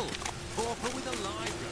well, pauper with a library.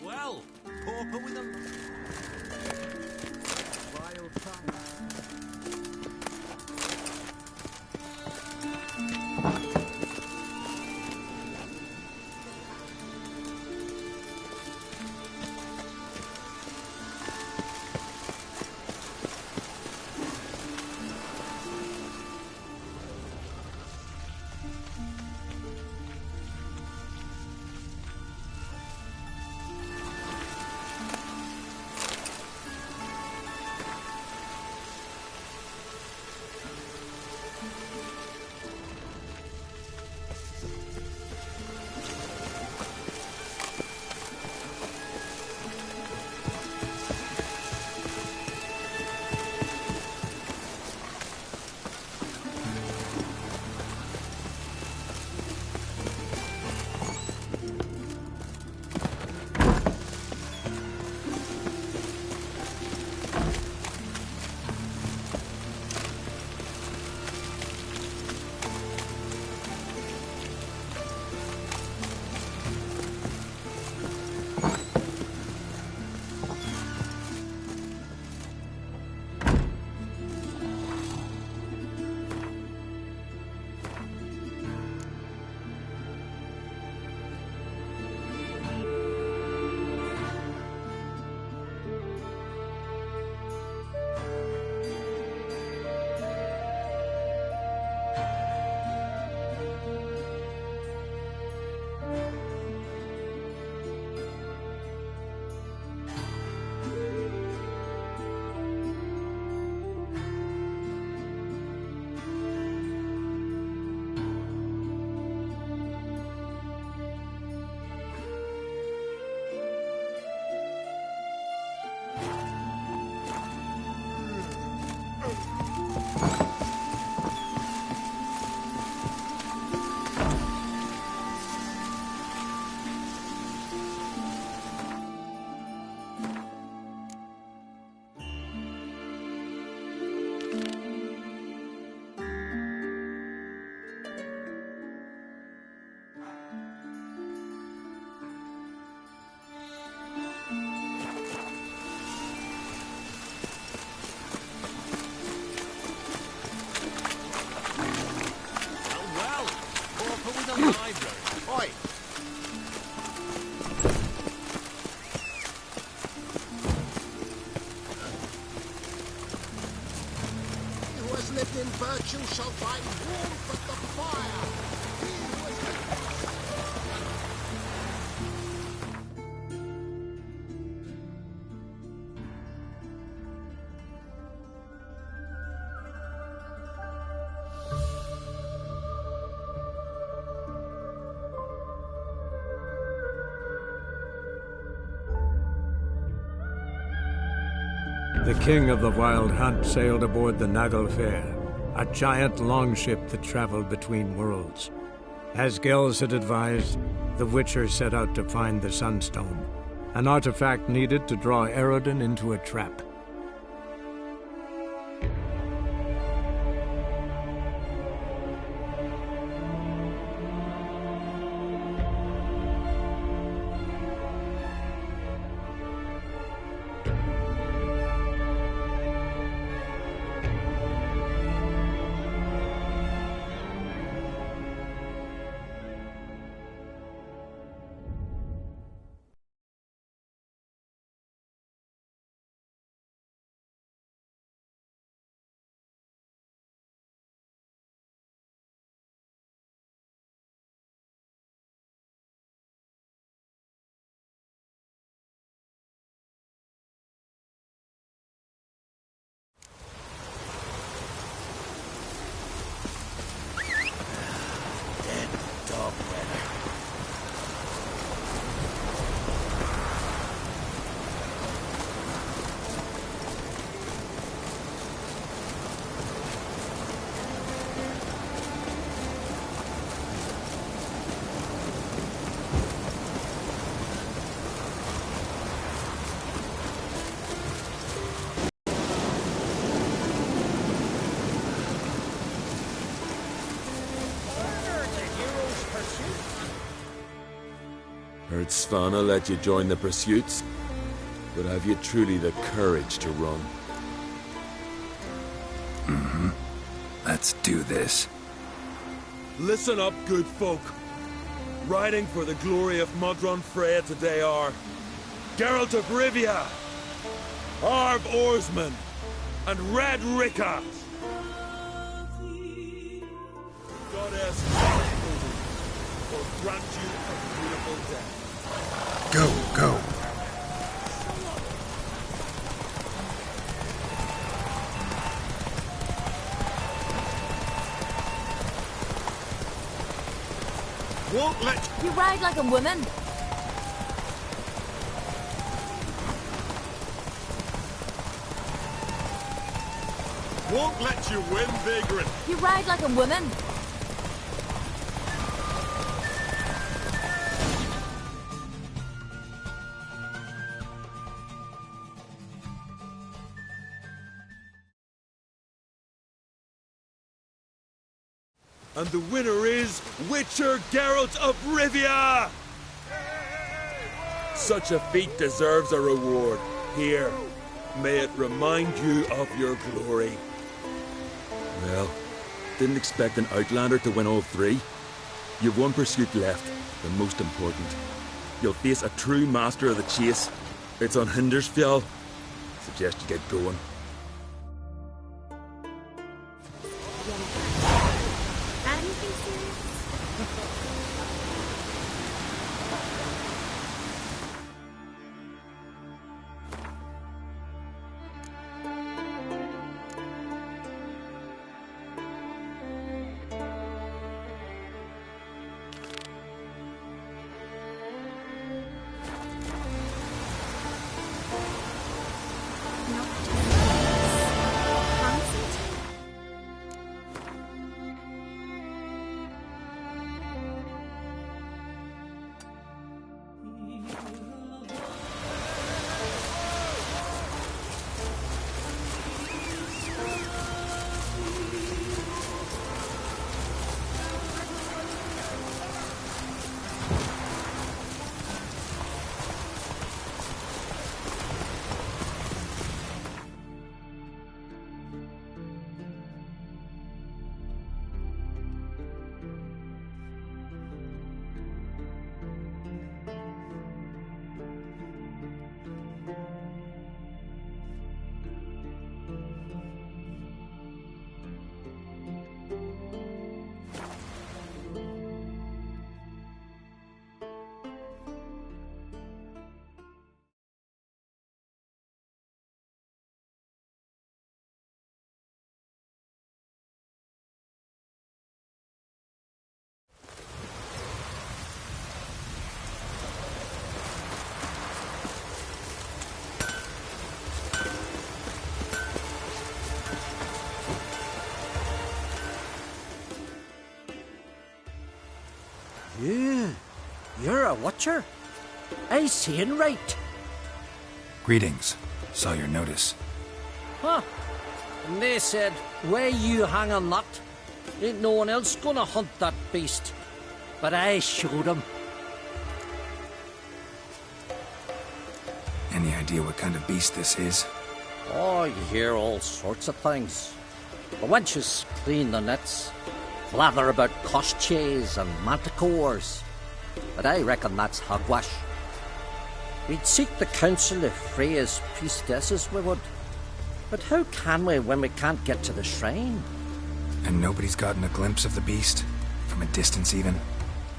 Well, pauper with a vile fire. Oi! He who has lived in virtue shall find warmth at the fire. He who has... The king of the Wild Hunt sailed aboard the Naglfar, a giant longship that traveled between worlds. As Gels had advised, the Witcher set out to find the Sunstone, an artifact needed to draw Eredin into a trap. Dog weather. Heard Svanna let you join the pursuits, but have you truly the courage to run? Let's do this. Listen up, good folk. Riding for the glory of Modron Freya today are Geralt of Rivia, Arv Oarsman, and Red Ricka. Goddess will grant you a beautiful death. Go, go. Won't let You ride like a woman. won't let you win, vagrant. You ride like a woman. And the winner is Witcher Geralt of Rivia! Such a feat deserves a reward. Here, may it remind you of your glory. Well, didn't expect an Outlander to win all three. You've one pursuit left, the most important. You'll face a true master of the chase. It's on Hindersfjall. Suggest you get going. Anything serious? No. watcher. I seeing right. Greetings. Saw your notice. Huh. And they said, where you hang on that? Ain't no one else gonna hunt that beast. But I showed 'em. Any idea what kind of beast this is? Oh, you hear all sorts of things. The wenches clean the nets, blather about koshches and manticores. But I reckon that's hogwash. We'd seek the counsel of Freya's priestesses, we would. But how can we when we can't get to the shrine? And nobody's gotten a glimpse of the beast? From a distance, even?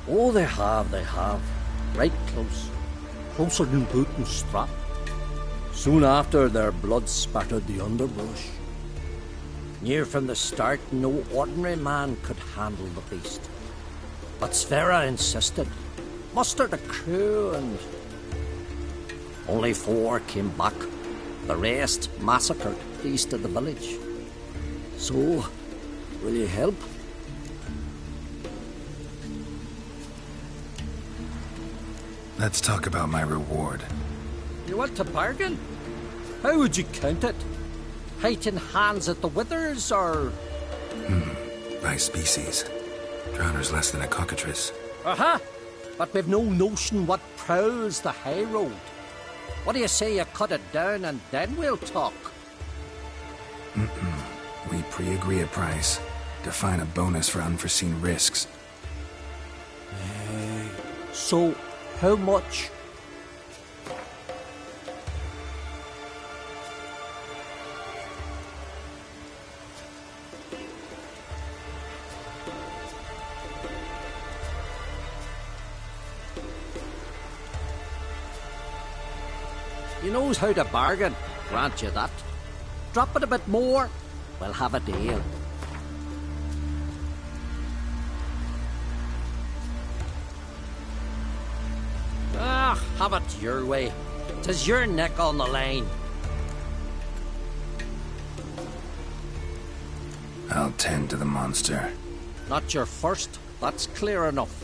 Oh, they have. Right close. Closer than boot and strap. Soon after, their blood spattered the underbrush. Near from the start, no ordinary man could handle the beast. But Sverre insisted. Mustered a crew and... Only 4 came back. The rest massacred east of the village. So, will you help? Let's talk about my reward. You want to bargain? How would you count it? Height in hands at the withers, or...? By species. Drowner's less than a cockatrice. Aha! But we've no notion what prowls the high road. What do you say you cut it down and then we'll talk? We pre-agree a price. Define a bonus for unforeseen risks. So, how much? He knows how to bargain, grant you that. Drop it a bit more, we'll have a deal. Ah, have it your way. 'Tis your neck on the line. I'll tend to the monster. Not your first, that's clear enough.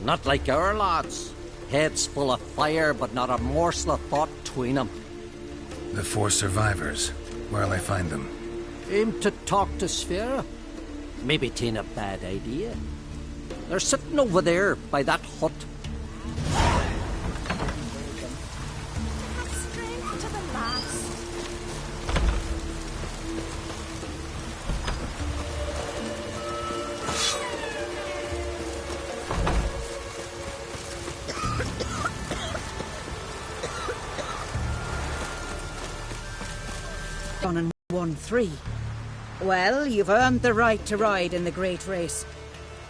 Not like our lads. Heads full of fire, but not a morsel of thought between them. The 4 survivors. Where'll I find them? Aim to talk to Sverre. Maybe 'tain't a bad idea. They're sitting over there by that hut. Strength to the last. On and won 3. Well, you've earned the right to ride in the great race.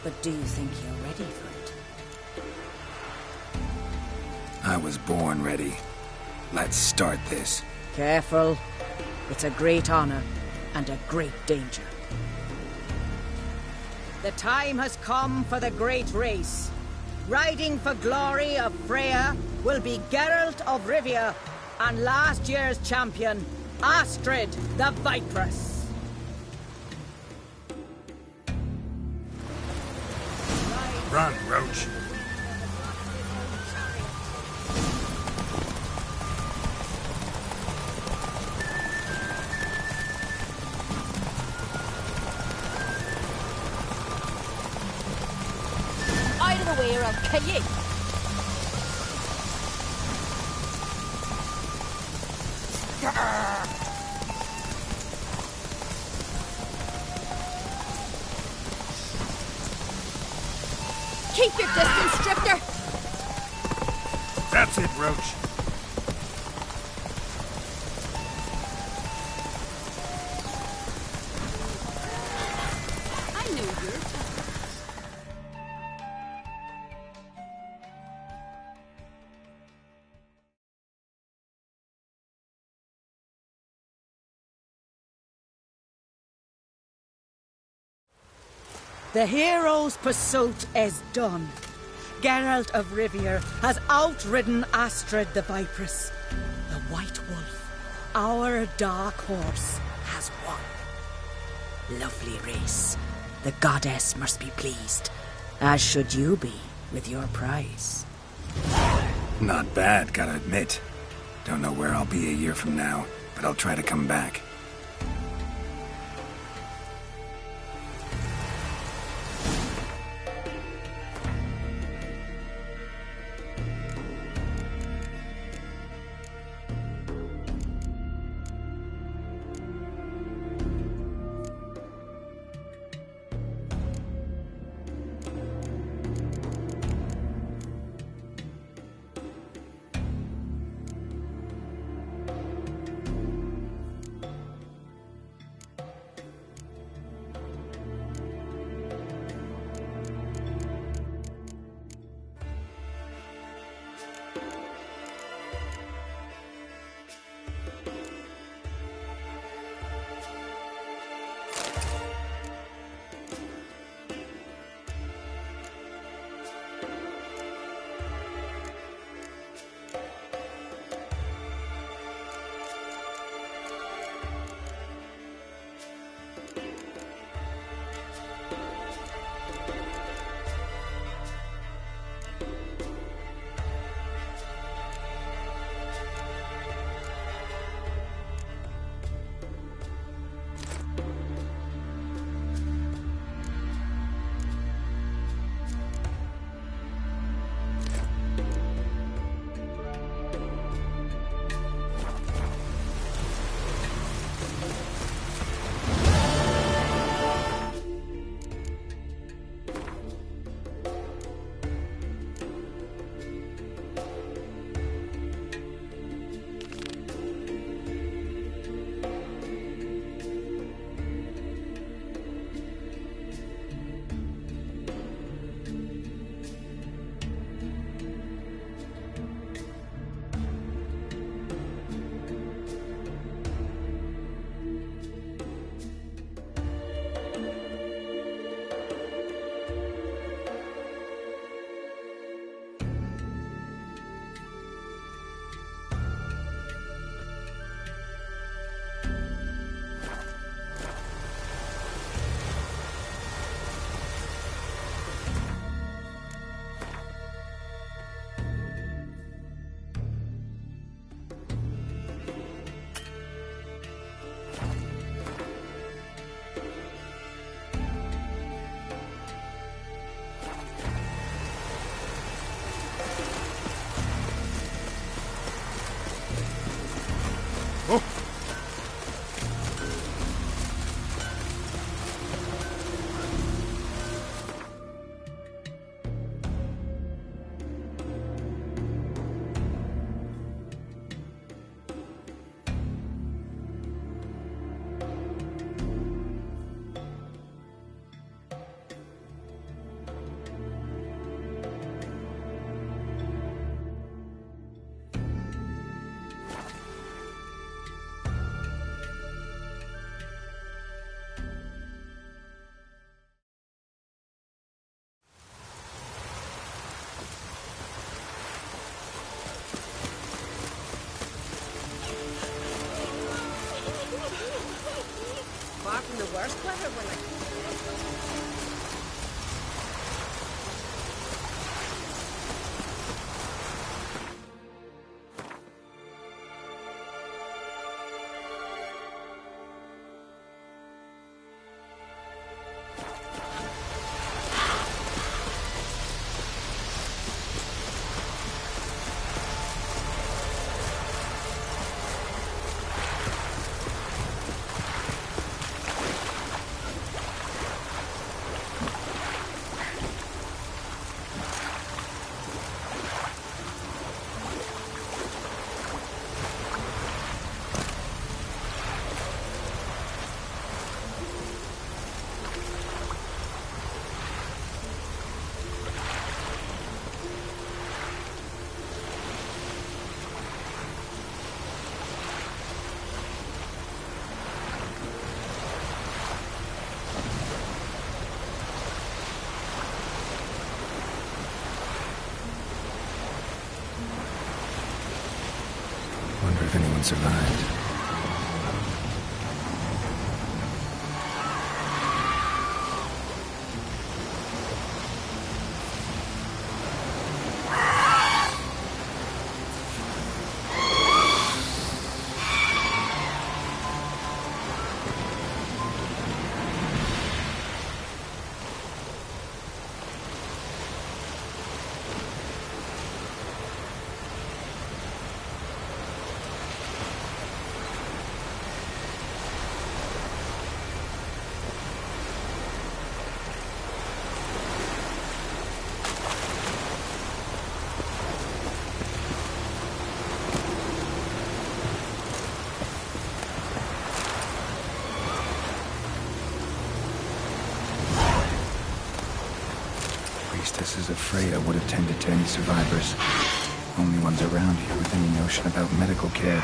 But do you think you're ready for it? I was born ready. Let's start this. Careful. It's a great honor and a great danger. The time has come for the great race. Riding for glory of Freya will be Geralt of Rivia and last year's champion, Astrid the Viperess. Run, Roach. Out of the way or I'll kill you. Keep your distance, Drifter. That's it, Roach. I know your type. The hero's pursuit is done. Geralt of Rivia has outridden Astrid the Viperess. The White Wolf, our dark horse, has won. Lovely race. The goddess must be pleased, as should you be with your prize. Not bad, gotta admit. Don't know where I'll be a year from now, but I'll try to come back. Far from the worst weather, we're like... Wonder if anyone survived. of Freya would have tended to any survivors. Only ones around here with any notion about medical care.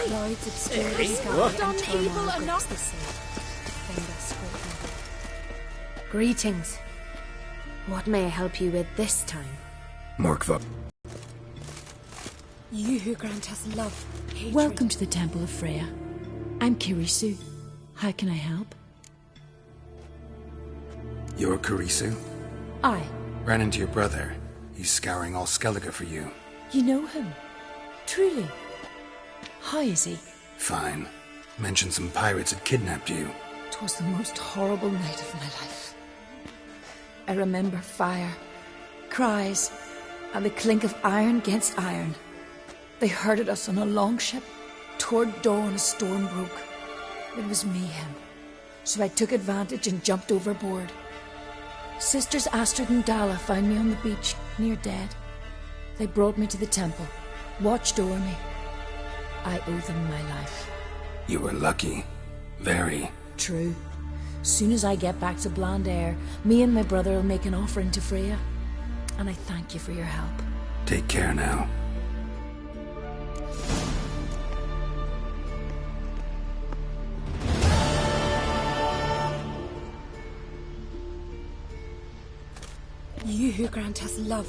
Lloyd's obscure sky and turmoil grips the sea. Defend us, great. Greetings. What may I help you with this time? Morkva. You who grant us love, hatred. Welcome to the Temple of Freya. I'm Kirisu. How can I help? You're Kirisu? Aye. Ran into your brother. He's scouring all Skellige for you. You know him? Truly? How is he? Fine. Mentioned some pirates had kidnapped you. 'Twas the most horrible night of my life. I remember fire, cries, and the clink of iron against iron. They herded us on a longship. Toward dawn a storm broke. It was mayhem, so I took advantage and jumped overboard. Sisters Astrid and Dala found me on the beach, near dead. They brought me to the temple, watched over me. I owe them my life. You were lucky. Very. True. Soon as I get back to Bland Air, me and my brother will make an offering to Freya. And I thank you for your help. Take care now. You who grant us love.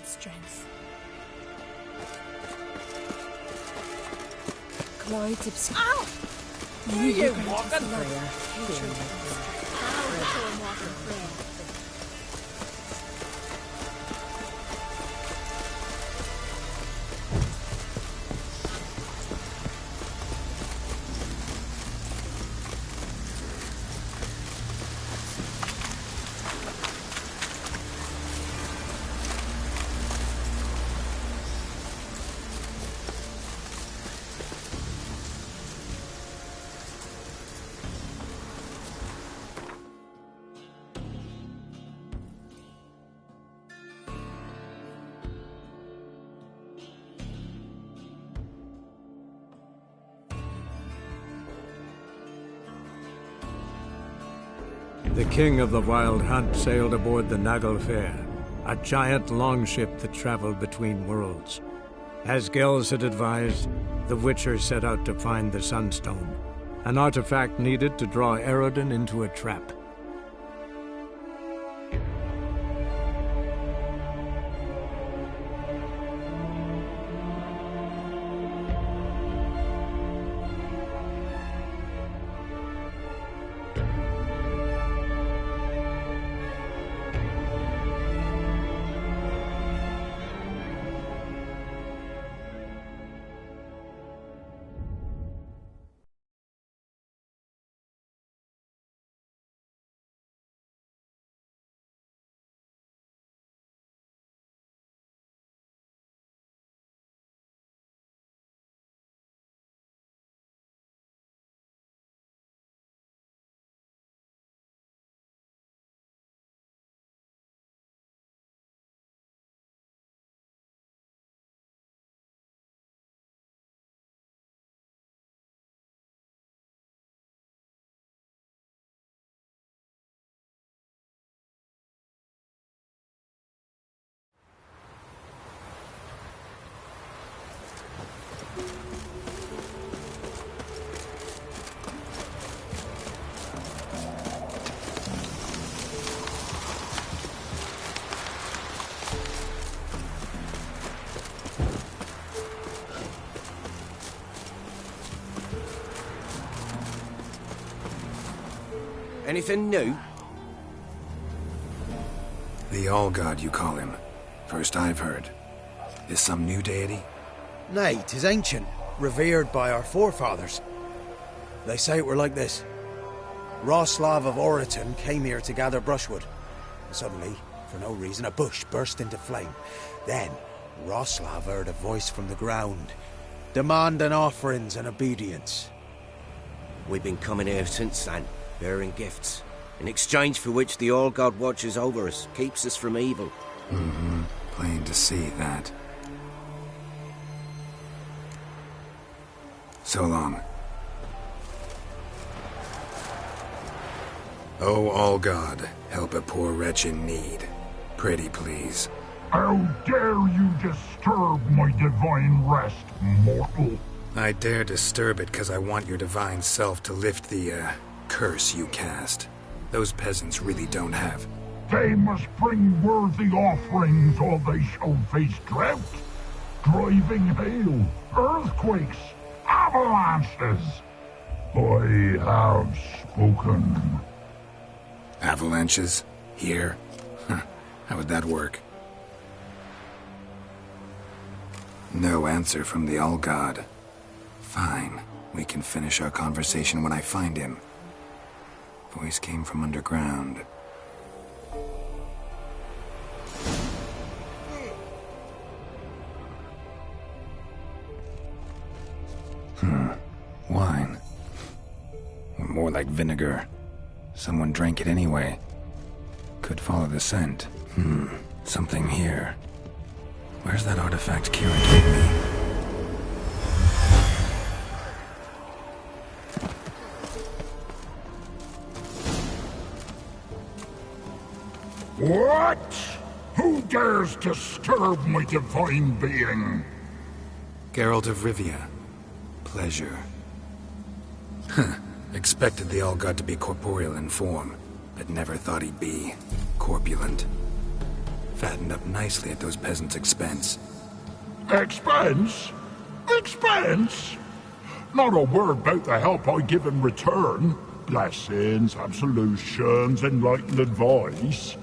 Strength. Clouds obscure. Ow! You walking? The king of the Wild Hunt sailed aboard the Naglfar, a giant longship that traveled between worlds. As Gels had advised, the Witcher set out to find the Sunstone, an artifact needed to draw Eredin into a trap. Anything new? The All-God, you call him. First I've heard. Is some new deity? Nay, 'tis ancient, revered by our forefathers. They say it were like this. Roslav of Oriton came here to gather brushwood. Suddenly, for no reason, a bush burst into flame. Then, Roslav heard a voice from the ground, demanding offerings and obedience. We've been coming here since then, bearing gifts, in exchange for which the All-God watches over us, keeps us from evil. Mm-hmm. Plain to see that. So long. O All-God, help a poor wretch in need. Pretty please. How dare you disturb my divine rest, mortal? I dare disturb it because I want your divine self to lift the, curse you cast. Those peasants really don't have. They must bring worthy offerings or they shall face drought, driving hail, earthquakes, avalanches. I have spoken. Avalanches? Here? How would that work? No answer from the All-God. Fine. We can finish our conversation when I find him. Voice came from underground. vinegar. Someone drank it anyway. Could follow the scent. Something here. Where's that artifact Kieran gave me? What? Who dares disturb my divine being? Geralt of Rivia. Pleasure. Expected the All-God to be corporeal in form, but never thought he'd be corpulent. Fattened up nicely at those peasants' expense. Expense? Expense? Not a word about the help I give in return. Blessings, absolutions, enlightened advice.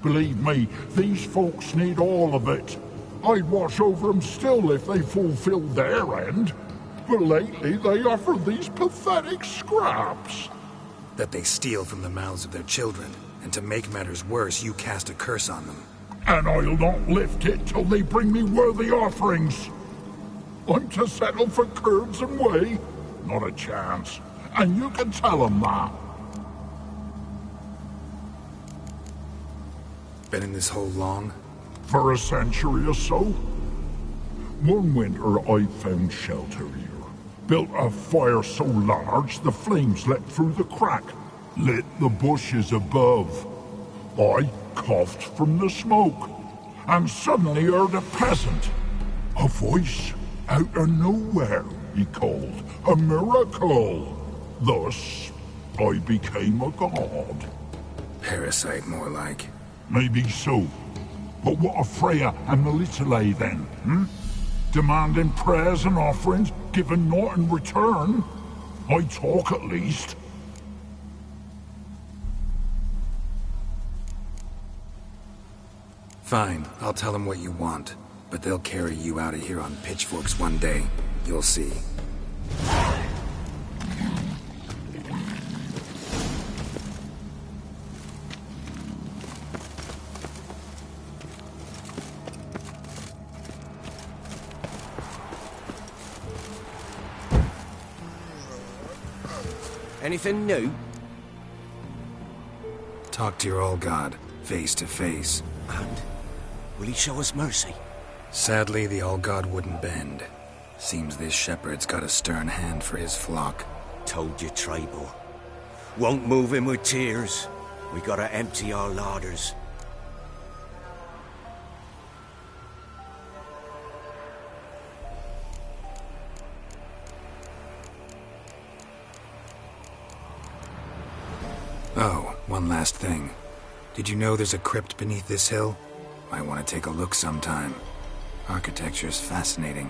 Believe me, these folks need all of it. I'd watch over them still if they fulfilled their end. But lately they offer these pathetic scraps. That they steal from the mouths of their children, and to make matters worse, you cast a curse on them. And I'll not lift it till they bring me worthy offerings. I'm to settle for curds and whey? Not a chance. And you can tell them that. Been in this hole long? For a century or so. One winter I found shelter here. Built a fire so large the flames leapt through the crack, lit the bushes above. I coughed from the smoke, and suddenly heard a peasant. A voice out of nowhere, he called. A miracle. Thus, I became a god. Parasite, more like. Maybe so. But what of Freya and Melitele then, Demanding prayers and offerings, given naught in return? I talk at least. Fine, I'll tell them what you want. But they'll carry you out of here on pitchforks one day. You'll see. Anything new? Talk to your All-God, face to face. And will he show us mercy? Sadly, the All-God wouldn't bend. Seems this shepherd's got a stern hand for his flock. Told you, Tribal. Won't move him with tears. We gotta empty our larders. Oh, one last thing. Did you know there's a crypt beneath this hill? Might want to take a look sometime. Architecture's fascinating.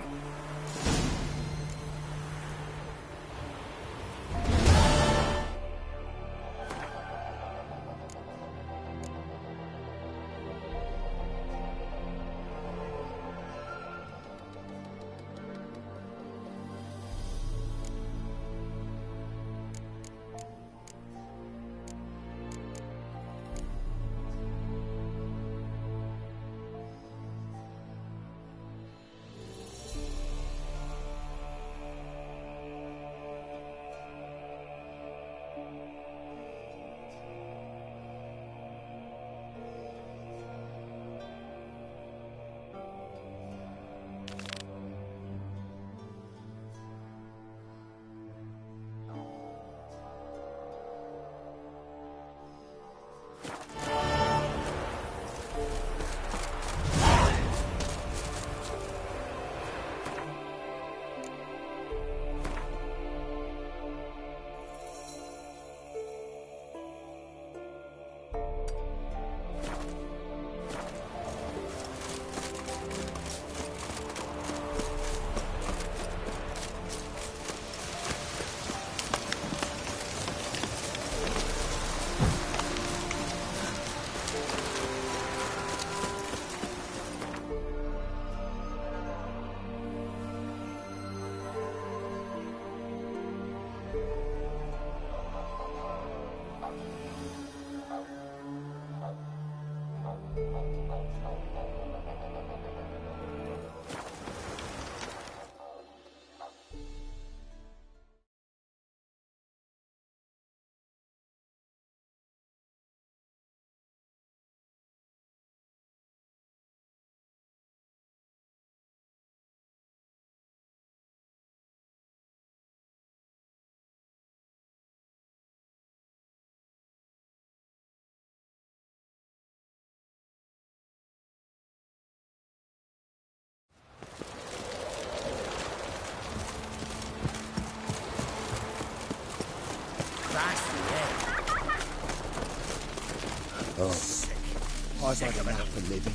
I've had enough of living.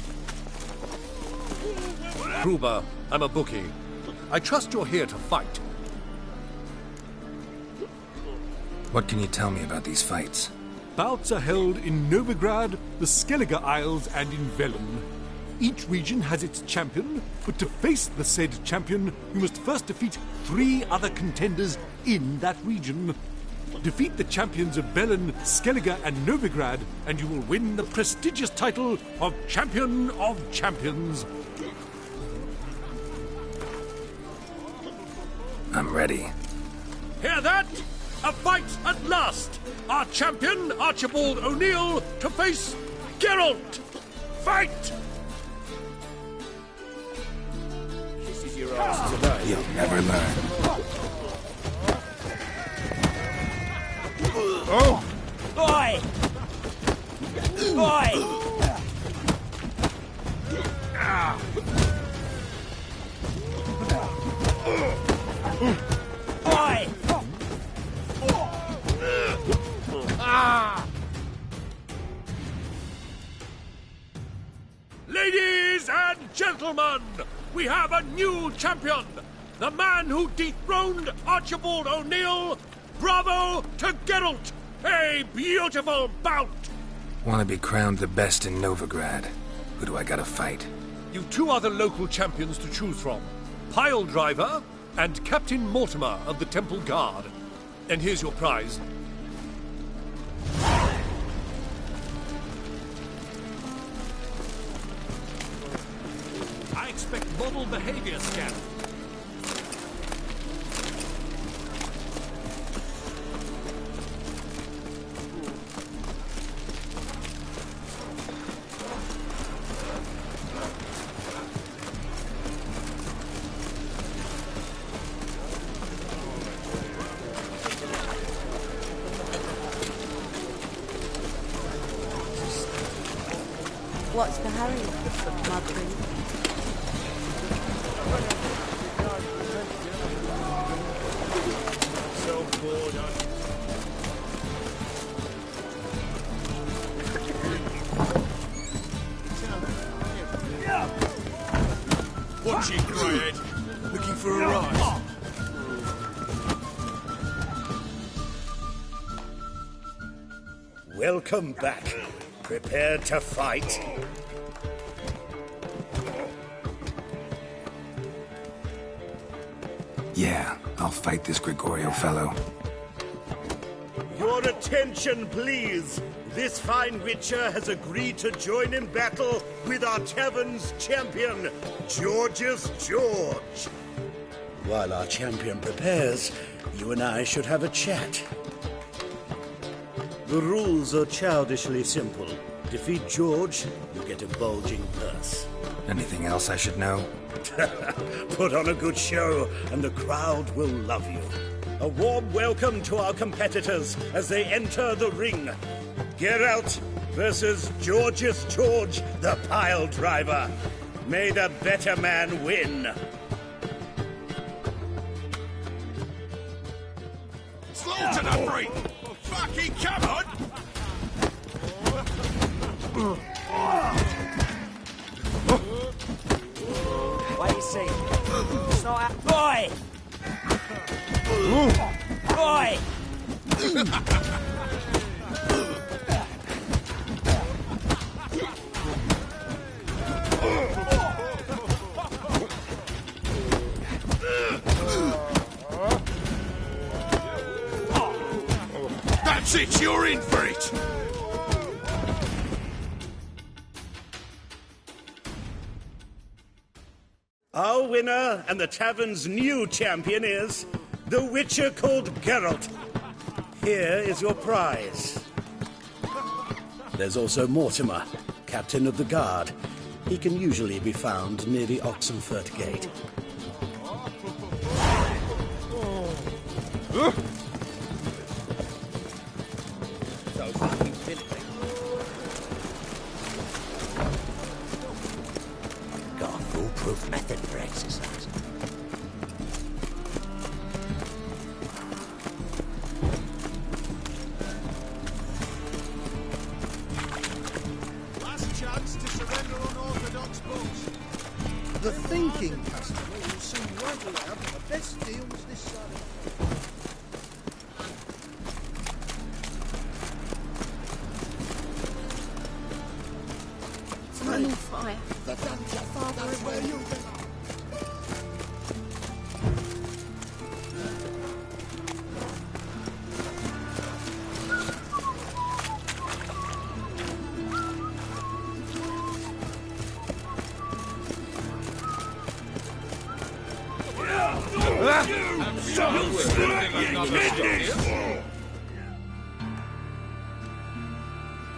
Gruber, I'm a bookie. I trust you're here to fight. What can you tell me about these fights? Bouts are held in Novigrad, the Skellige Isles, and in Velen. Each region has its champion, but to face the said champion, you must first defeat 3 other contenders in that region. Defeat the champions of Velen, Skellige, and Novigrad, and you will win the prestigious title of Champion of Champions. I'm ready. Hear that? A fight at last! Our champion, Archibald O'Neill, to face Geralt! Fight! This is your ass today. You'll never learn. Oh! Boy! Boy! Boy! Ladies and gentlemen, we have a new champion! The man who dethroned Archibald O'Neill! Bravo to Geralt! A beautiful bout! Want to be crowned the best in Novigrad. Who do I gotta fight? You've 2 other local champions to choose from. Piledriver and Captain Mortimer of the Temple Guard. And here's your prize. I expect model behavior scan. What's the hurry, Margaret? So bored, What's she crying? Looking for a rise? Welcome back. Prepared to fight? Yeah, I'll fight this Gregorio fellow. Your attention, please. This fine witcher has agreed to join in battle with our tavern's champion, Georgius George. While our champion prepares, you and I should have a chat. The rules are childishly simple. Defeat George, you get a bulging purse. Anything else I should know? Put on a good show, and the crowd will love you. A warm welcome to our competitors as they enter the ring. Geralt versus Georgius George, the Piledriver. May the better man win. Slow to the break! Fucking come on! What do you see? It's not out. Boy! Boy! That's it, you're in for it! Our winner and the tavern's new champion is the Witcher called Geralt. Here is your prize. There's also Mortimer, captain of the guard. He can usually be found near the Oxenfurt Gate. Got a foolproof method for exercise. The thinking customer will soon rightly have the best deals this side. It's running fire. The dungeon, that's where you belong.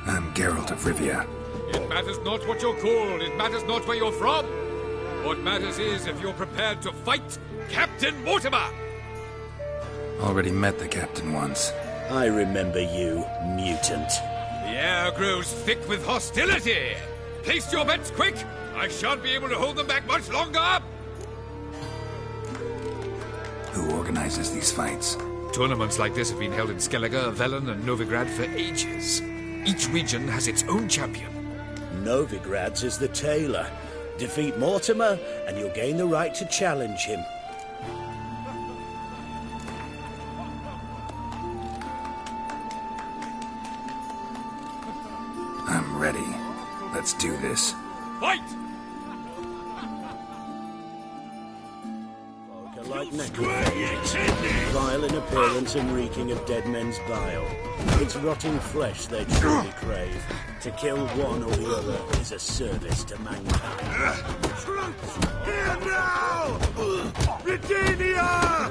I'm Geralt of Rivia. It matters not what you're called, it matters not where you're from. What matters is if you're prepared to fight Captain Mortimer! Already met the captain once. I remember you, mutant. The air grows thick with hostility! Place your bets quick! I shan't be able to hold them back much longer! Who organizes these fights? Tournaments like this have been held in Skellige, Velen, and Novigrad for ages. Each region has its own champion. Novigrad's is the tailor. Defeat Mortimer, and you'll gain the right to challenge him. I'm ready. Let's do this. Fight! Like necrophages, vile in appearance and reeking of dead men's bile. It's rotting flesh they truly crave. To kill one or the other is a service to mankind. Troops, here now! Redania!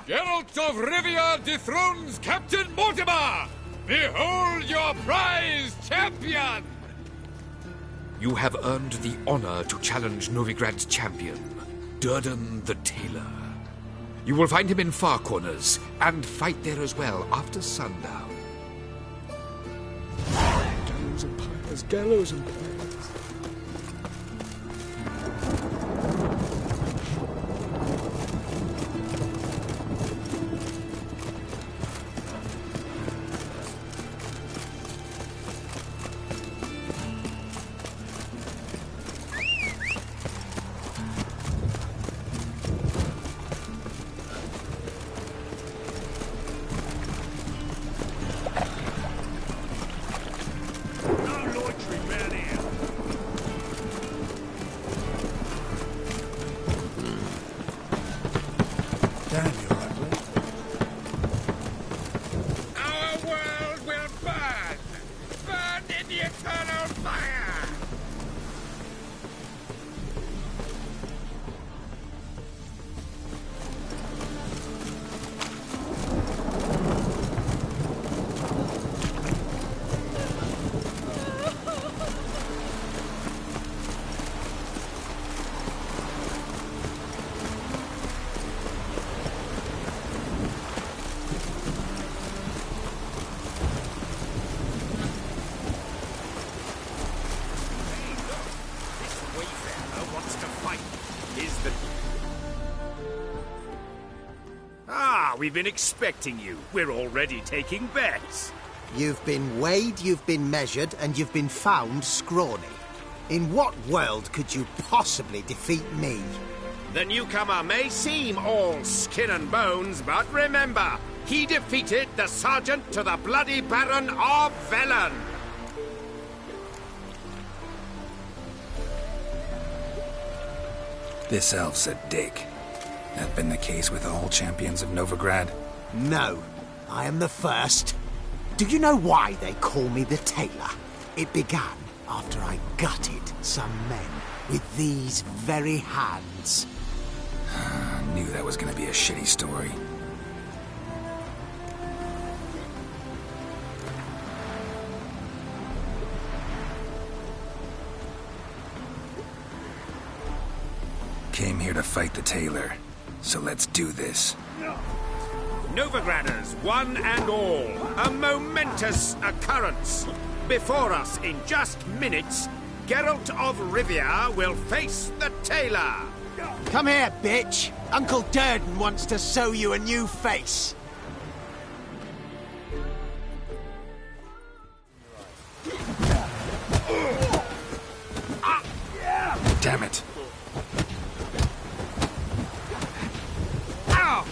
Geralt of Rivia dethrones Captain Mortimer! Behold your prize champion! You have earned the honor to challenge Novigrad's champion, Durden the Tailor. You will find him in Far Corners, and fight there as well after sundown. Gallows and pyres, gallows and pyres. We've been expecting you. We're already taking bets. You've been weighed, you've been measured, and you've been found scrawny. In what world could you possibly defeat me? The newcomer may seem all skin and bones, but remember, he defeated the Sergeant to the Bloody Baron of Velen. This elf's a dick. That been the case with all champions of Novigrad? No, I am the first. Do you know why they call me the Tailor? It began after I gutted some men with these very hands. I knew that was gonna be a shitty story. Came here to fight the Tailor. So let's do this. Novigraders, one and all, a momentous occurrence. Before us, in just minutes, Geralt of Rivia will face the tailor. Come here, bitch. Uncle Durden wants to sew you a new face. Damn it. Ow!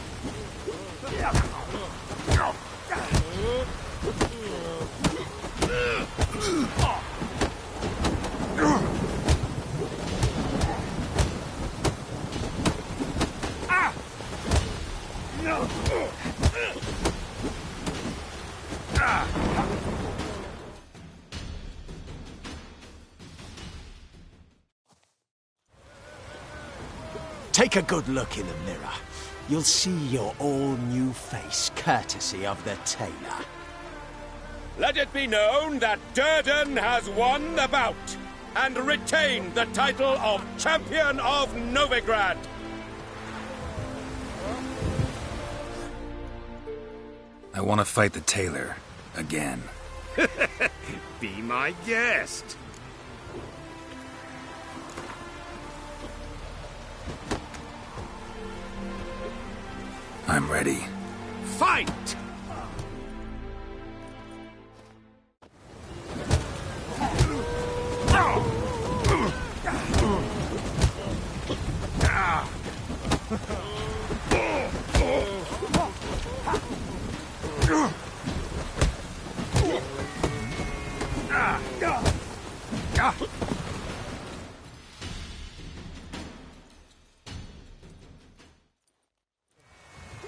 Take a good look in the mirror. You'll see your all-new face, courtesy of the tailor. Let it be known that Durden has won the bout and retained the title of Champion of Novigrad. I want to fight the tailor. Again. Be my guest. I'm ready. Fight!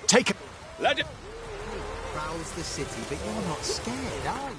Take it. Let it. Prowls the city, but you're not scared, are you?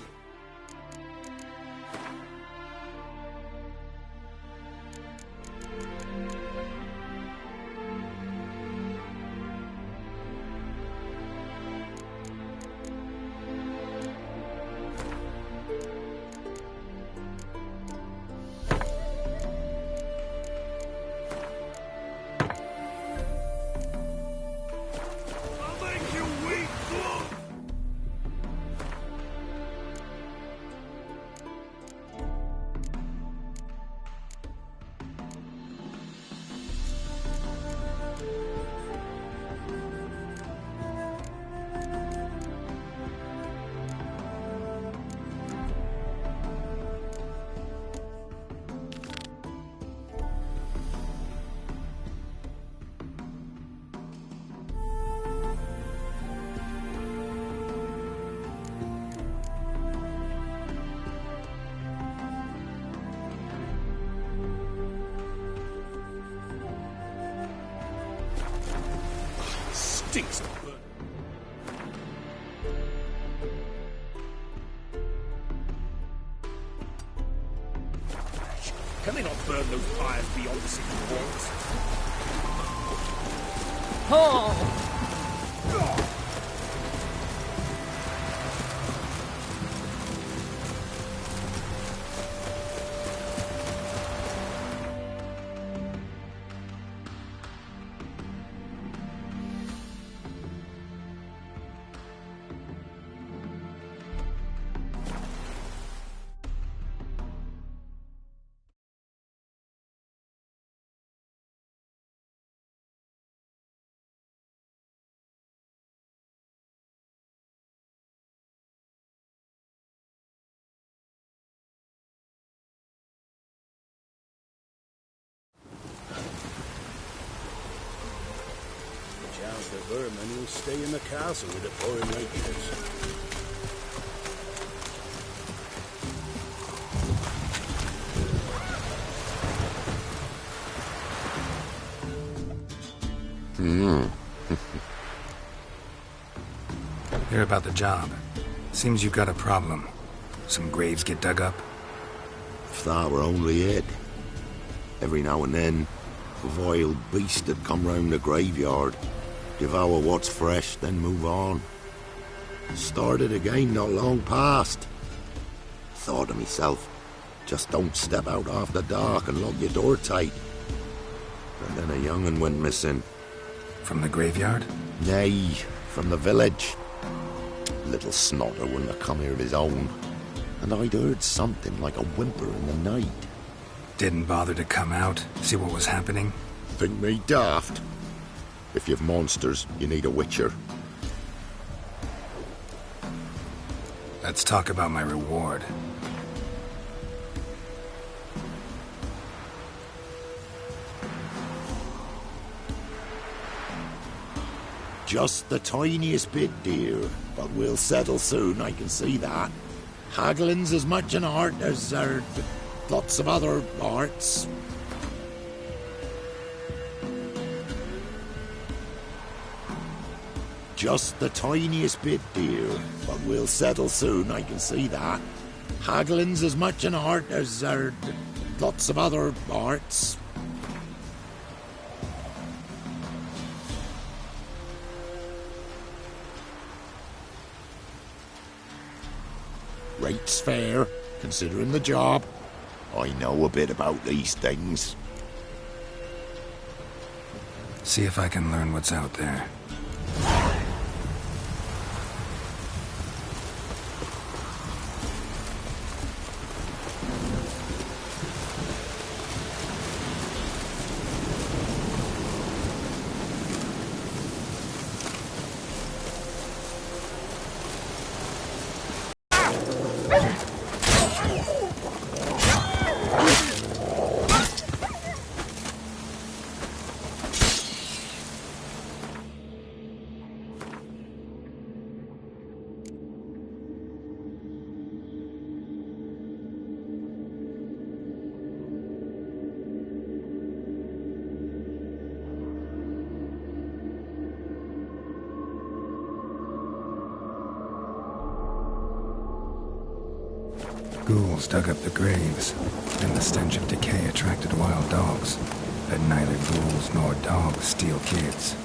Stinks of burn. Can they not burn those fires beyond the city walls? Oh! Chance the vermin will stay in the castle with it pouring like this. Hear about the job. Seems you've got a problem. Some graves get dug up? If that were only it. Every now and then, a vile beast would come round the graveyard, devour what's fresh, then move on. Started again not long past. Thought to myself, just don't step out after dark and lock your door tight. And then a young'un went missing. From the graveyard? Nay, from the village. Little snotter wouldn't have come here of his own. and I'd heard something like a whimper in the night. Didn't bother to come out, see what was happening? Think me daft? If you've monsters, you need a witcher. Let's talk about my reward. Just the tiniest bit, dear. But we'll settle soon, I can see that. Haggling's as much an art as lots of other arts. Just the tiniest bit, dear. But we'll settle soon, I can see that. Haggling's as much an art as lots of other arts. Rate's fair, considering the job. I know a bit about these things. See if I can learn what's out there. Ghouls dug up the graves, and the stench of decay attracted wild dogs. But neither ghouls nor dogs steal kids.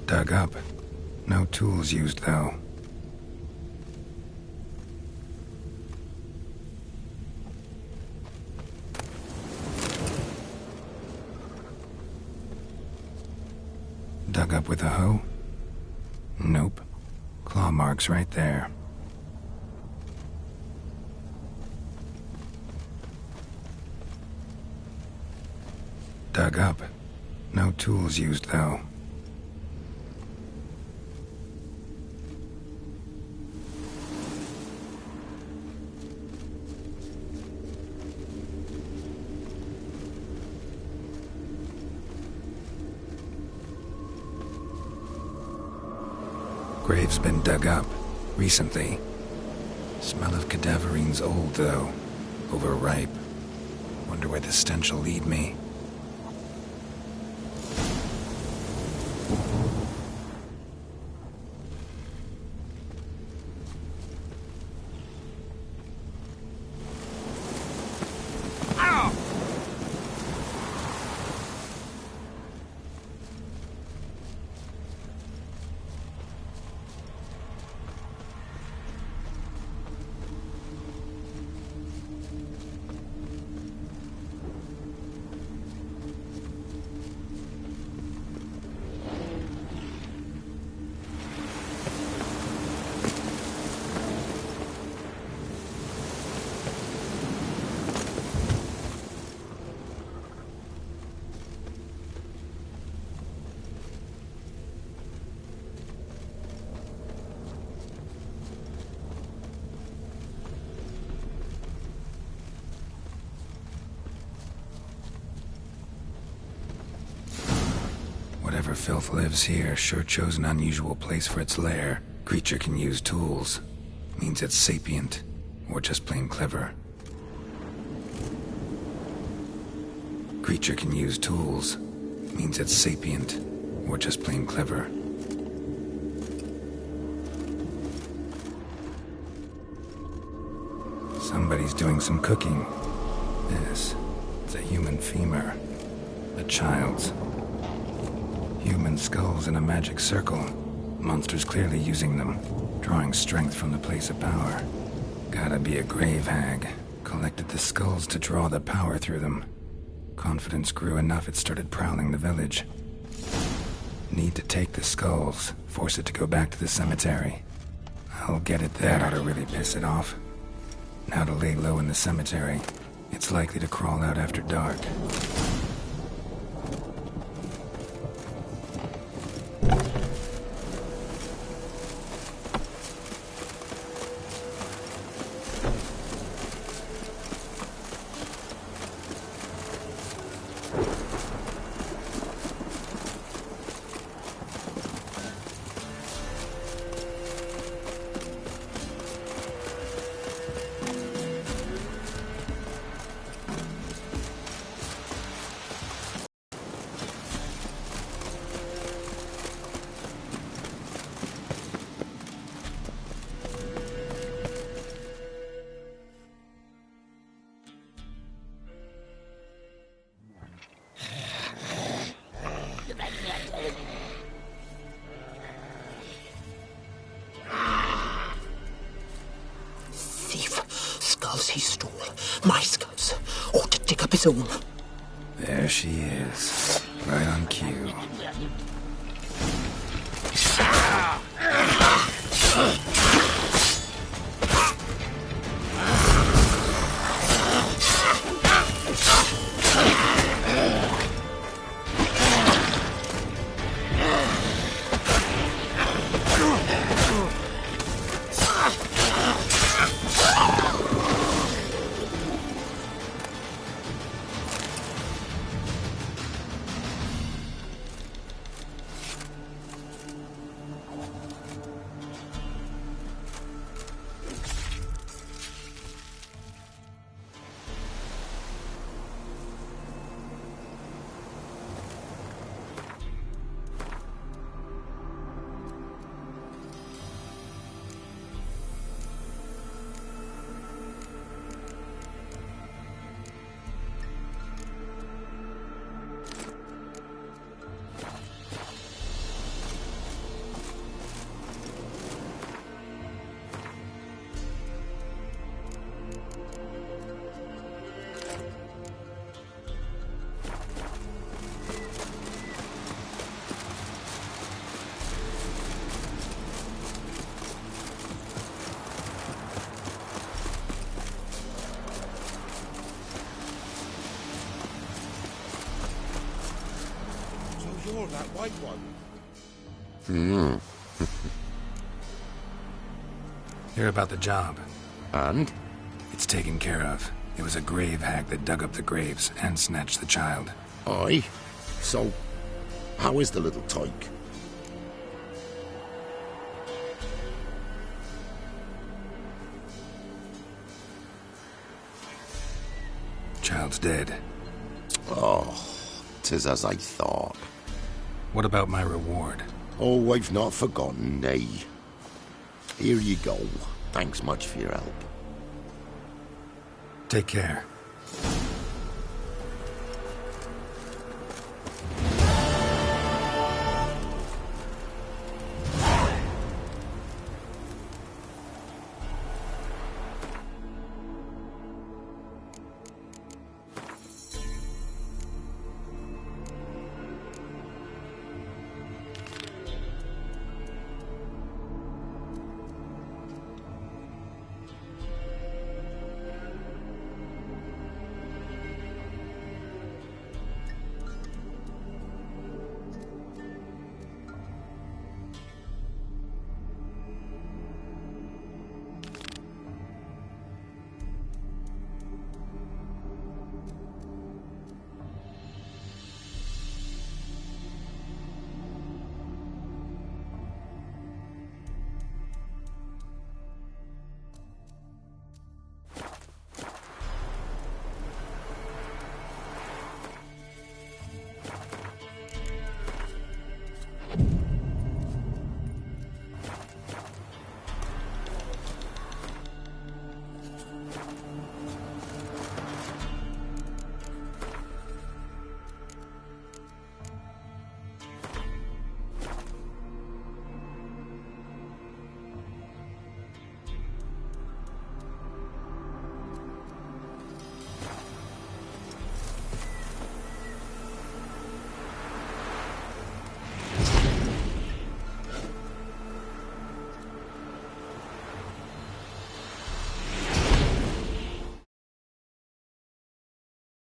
Dug up. No tools used, though. Dug up with a hoe? Nope. Claw marks right there. Dug up. No tools used, though. Grave's been dug up, recently. Smell of cadaverine's old, though. Overripe. Wonder where the stench will lead me. Whatever filth lives here sure chose an unusual place for its lair. Creature can use tools. Means it's sapient, or just plain clever. Creature can use tools. means it's sapient, or just plain clever. Somebody's doing some cooking. This, it's a human femur. A child's. Human skulls in a magic circle. Monsters clearly using them, drawing strength from the place of power. Gotta be a grave hag. Collected the skulls to draw the power through them. Confidence grew enough it started prowling the village. Need to take the skulls, force it to go back to the cemetery. I'll get it there. That ought to really piss it off. Now to lay low in the cemetery. It's likely to crawl out after dark. He stole my skulls. Ought to dig up his own. There she is. Right on cue. You're that white one. Hear about the job. And? It's taken care of. It was a grave hag that dug up the graves and snatched the child. Aye? So, how is the little tyke? Child's dead. Oh, 'tis as I thought. What about my reward? Oh, I've not forgotten, nay. Here you go. Thanks much for your help. Take care.